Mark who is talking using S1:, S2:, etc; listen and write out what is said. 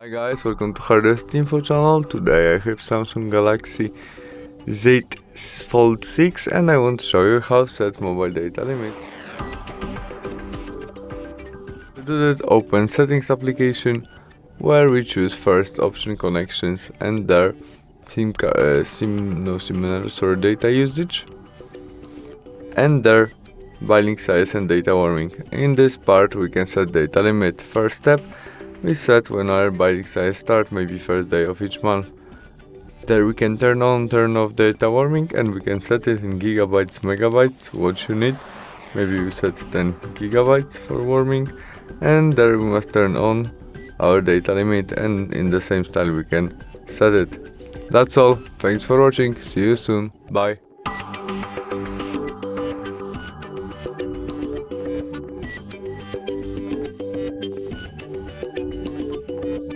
S1: Hi guys, welcome to HardReset.Info channel. Today I have Samsung Galaxy Z Fold 6 and I want to show you how to set mobile data limit. To do that, open Settings application, where we choose first option connections and there data usage, and there binding size and data warming. In this part we can set data limit. First step, we set when our binding size start, maybe first day of each month. There we can turn on, turn off data warming, and we can set it in gigabytes, megabytes, what you need. Maybe we set 10 gigabytes for warming, and there we must turn on our data limit, and in the same style we can set it. That's all. Thanks for watching. See you soon. Bye.